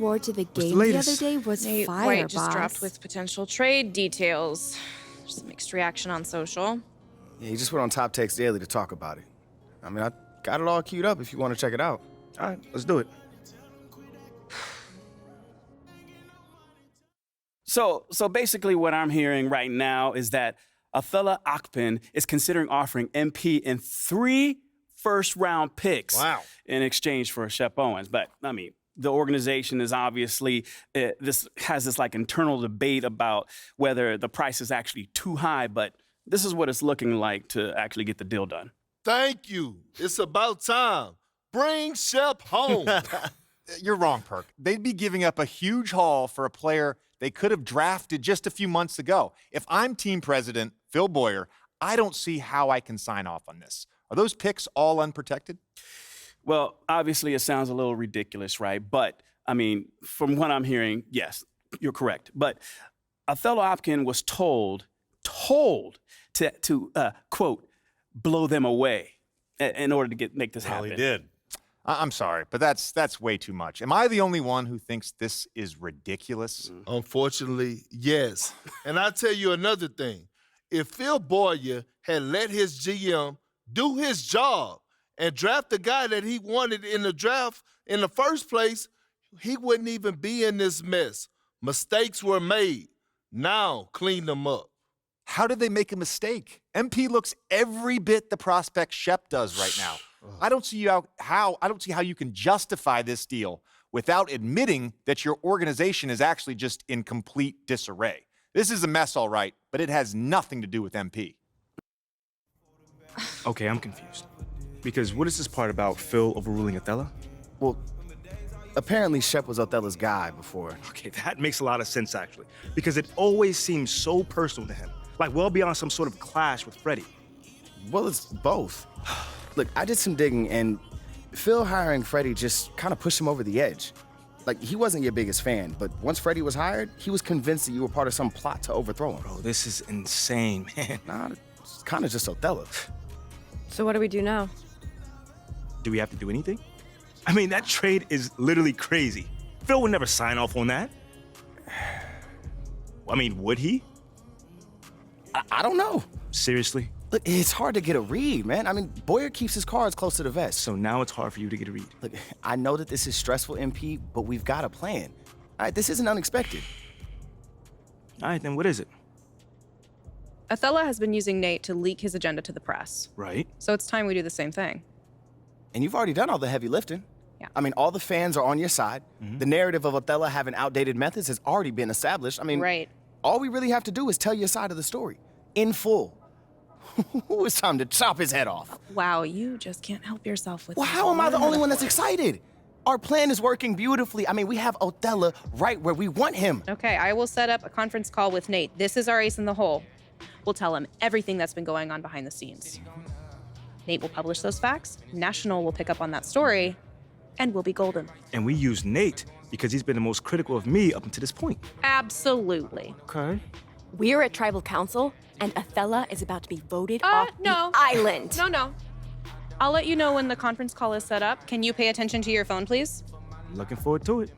Wore to the the game the other latest? day was Nate fire, White just boss. dropped with potential trade details. There's some mixed reaction on social. Yeah, he just went on Top Takes Daily to talk about it. I mean, I got it all queued up if you want to check it out. All right, let's do it. So basically what I'm hearing right now is that Athela Akpin is considering offering MP in 3 first-round picks in exchange for Shep Owens. But, I mean, the organization is obviously, this like internal debate about whether the price is actually too high, but this is what it's looking like to actually get the deal done. Thank you. It's about time. Bring Shep home. You're wrong, Perk. They'd be giving up a huge haul for a player they could have drafted just a few months ago. If I'm team president, Phil Boyer, I don't see how I can sign off on this. Are those picks all unprotected? Well, obviously it sounds a little ridiculous, right? But, I mean, from what I'm hearing, yes, you're correct. But Othello Hopkins was told to quote, blow them away in order to make this happen. Well, he did. I'm sorry, but that's way too much. Am I the only one who thinks this is ridiculous? Unfortunately, yes. And I'll tell you another thing. If Phil Boyer had let his GM do his job and draft the guy that he wanted in the draft in the first place, he wouldn't even be in this mess. Mistakes were made. Now clean them up. How did they make a mistake? MP looks every bit the prospect Shep does right now. I don't see how you can justify this deal without admitting that your organization is actually just in complete disarray. This is a mess, all right, but it has nothing to do with MP. Okay, I'm confused. Because what is this part about Phil overruling Othello? Well, apparently Shep was Othello's guy before. Okay, that makes a lot of sense, actually. Because it always seems so personal to him. Like well beyond some sort of clash with Freddie. Well, it's both. Look, I did some digging, and Phil hiring Freddie just kind of pushed him over the edge. Like, he wasn't your biggest fan, but once Freddie was hired, he was convinced that you were part of some plot to overthrow him. Bro, this is insane, man. Nah, it's kind of just Othello. So what do we do now? Do we have to do anything? I mean, that trade is literally crazy. Phil would never sign off on that. I mean, would he? I don't know. Seriously? Look, it's hard to get a read, man. I mean, Boyer keeps his cards close to the vest. So now it's hard for you to get a read. Look, I know that this is stressful, MP, but we've got a plan. All right, this isn't unexpected. All right, then what is it? Othello has been using Nate to leak his agenda to the press. Right. So it's time we do the same thing. And you've already done all the heavy lifting. Yeah. I mean, all the fans are on your side. Mm-hmm. The narrative of Othello having outdated methods has already been established. I mean, Right. all we really have to do is tell your side of the story in full. It's time to chop his head off. Wow, you just can't help yourself with Well, that. how am I the only one that's excited? Our plan is working beautifully. I mean, we have Othello right where we want him. Okay, I will set up a conference call with Nate. This is our ace in the hole. We'll tell him everything that's been going on behind the scenes. Nate will publish those facts, National will pick up on that story, and we'll be golden. And we use Nate because he's been the most critical of me up until this point. Absolutely. Okay. We're at Tribal Council, and Athela is about to be voted off no. the island. No. I'll let you know when the conference call is set up. Can you pay attention to your phone, please? Looking forward to it.